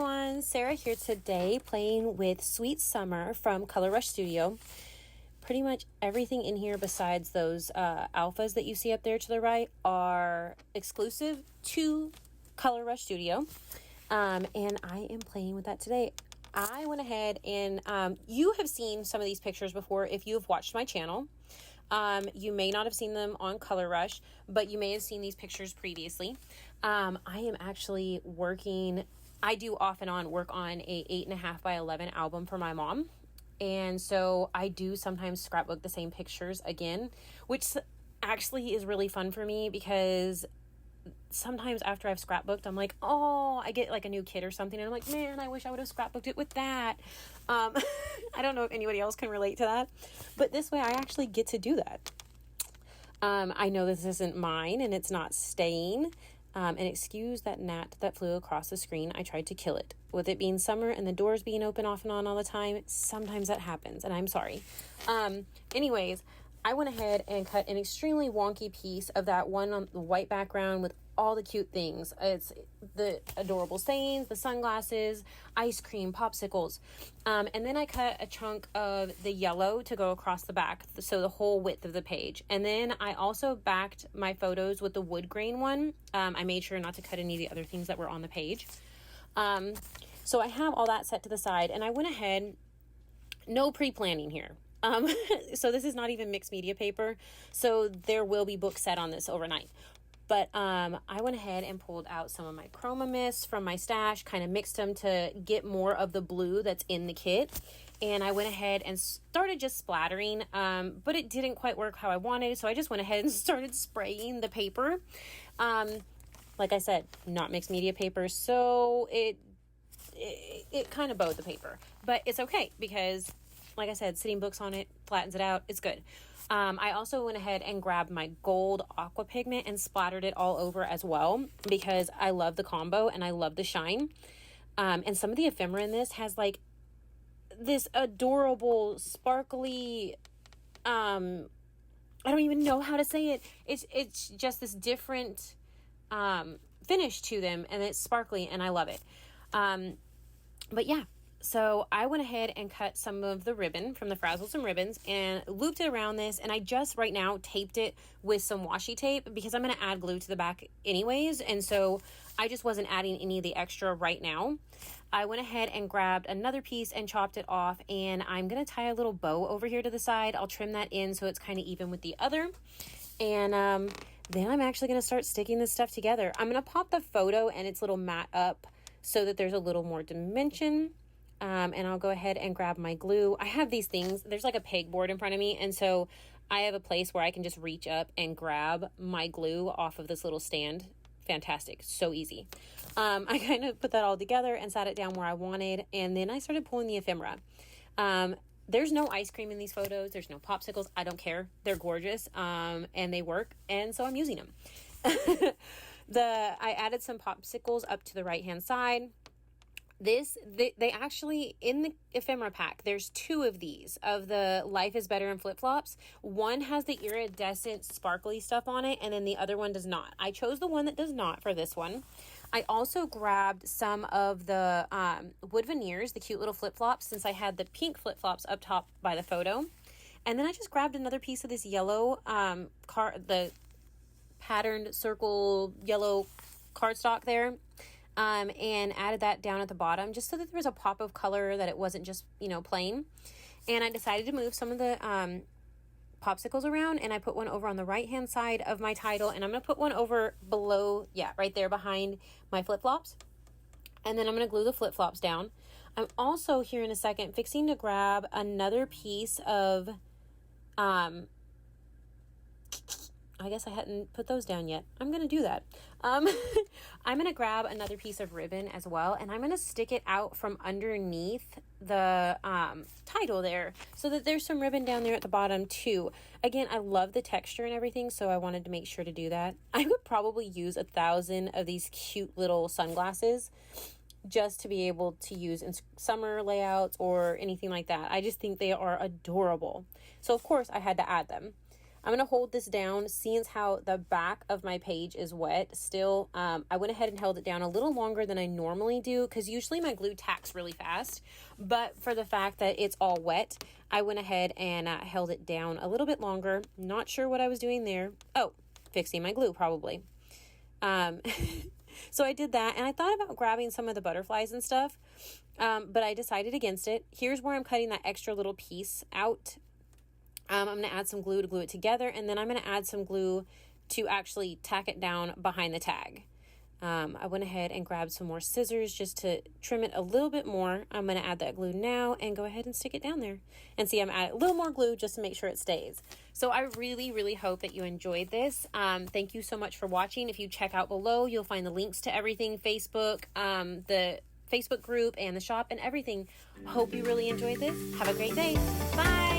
everyone, Sarah here today playing with Sweet Summer from Color Rush Studio. Pretty much everything in here besides those alphas that you see up there to the right are exclusive to Color Rush Studio, and I am playing with that today. I went ahead and you have seen some of these pictures before if you have watched my channel. You may not have seen them on Color Rush, but you may have seen these pictures previously. I am actually I do off and on work on a 8.5 by 11 album for my mom. And so I do sometimes scrapbook the same pictures again, which actually is really fun for me because sometimes after I've scrapbooked, I'm like, oh, I get like a new kit or something. And I'm like, man, I wish I would have scrapbooked it with that. I don't know if anybody else can relate to that, but this way I actually get to do that. I know this isn't mine and it's not staying. And excuse that gnat that flew across the screen. I tried to kill it. With it being summer and the doors being open off and on all the time, sometimes that happens and I'm sorry. Anyways, I went ahead and cut an extremely wonky piece of that one on the white background with all the cute things. It's the adorable sayings, the sunglasses, ice cream, popsicles. And then I cut a chunk of the yellow to go across the back, so the whole width of the page. And then I also backed my photos with the wood grain one. I made sure not to cut any of the other things that were on the page. So I have all that set to the side, and I went ahead, no pre-planning here. So this is not even mixed media paper, so there will be books set on this overnight. But I went ahead and pulled out some of my chroma mists from my stash, kind of mixed them to get more of the blue that's in the kit. And I went ahead and started just splattering, but it didn't quite work how I wanted. So I just went ahead and started spraying the paper. Like I said, not mixed media paper, so it kind of bowed the paper. But it's okay because, like I said, sitting books on it flattens it out. It's good. I also went ahead and grabbed my gold aqua pigment and splattered it all over as well because I love the combo and I love the shine. And some of the ephemera in this has like this adorable, sparkly, I don't even know how to say it. It's just this different finish to them, and it's sparkly and I love it. But yeah. So I went ahead and cut some of the ribbon from the Frazzles and Ribbons and looped it around this. And I just right now taped it with some washi tape because I'm going to add glue to the back anyways. And so I just wasn't adding any of the extra right now. I went ahead and grabbed another piece and chopped it off. And I'm going to tie a little bow over here to the side. I'll trim that in so it's kind of even with the other. And then I'm actually going to start sticking this stuff together. I'm going to pop the photo and its little mat up so that there's a little more dimension. And I'll go ahead and grab my glue. I have these things. There's like a pegboard in front of me. And so I have a place where I can just reach up and grab my glue off of this little stand. Fantastic. So easy. I kind of put that all together and sat it down where I wanted. And then I started pulling the ephemera. There's no ice cream in these photos. There's no popsicles. I don't care. They're gorgeous. And they work. And so I'm using them. I added some popsicles up to the right-hand side. They actually, in the ephemera pack, there's two of these, of the Life is Better and flip-flops. One has the iridescent sparkly stuff on it, and then the other one does not. I chose the one that does not for this one. I also grabbed some of the wood veneers, the cute little flip-flops, since I had the pink flip-flops up top by the photo. And then I just grabbed another piece of this yellow, the patterned circle yellow cardstock there. And added that down at the bottom just so that there was a pop of color, that it wasn't just, plain. And I decided to move some of the popsicles around, and I put one over on the right-hand side of my title, and I'm going to put one over below, right there behind my flip-flops. And then I'm going to glue the flip-flops down. I'm also here in a second fixing to grab another piece of, I guess I hadn't put those down yet. I'm going to do that. I'm going to grab another piece of ribbon as well, and I'm going to stick it out from underneath the title there so that there's some ribbon down there at the bottom too. Again, I love the texture and everything, so I wanted to make sure to do that. I would probably use 1,000 of these cute little sunglasses just to be able to use in summer layouts or anything like that. I just think they are adorable. So of course I had to add them. I'm going to hold this down, seeing how the back of my page is wet still. I went ahead and held it down a little longer than I normally do, because usually my glue tacks really fast. But for the fact that it's all wet, I went ahead and held it down a little bit longer. Not sure what I was doing there. Oh, fixing my glue probably. So I did that, and I thought about grabbing some of the butterflies and stuff, but I decided against it. Here's where I'm cutting that extra little piece out. I'm going to add some glue to glue it together, and then I'm going to add some glue to actually tack it down behind the tag. I went ahead and grabbed some more scissors just to trim it a little bit more. I'm going to add that glue now and go ahead and stick it down there. And see, I'm adding a little more glue just to make sure it stays. So I really, really hope that you enjoyed this. Thank you so much for watching. If you check out below, you'll find the links to everything, Facebook, the Facebook group and the shop and everything. Hope you really enjoyed this. Have a great day. Bye.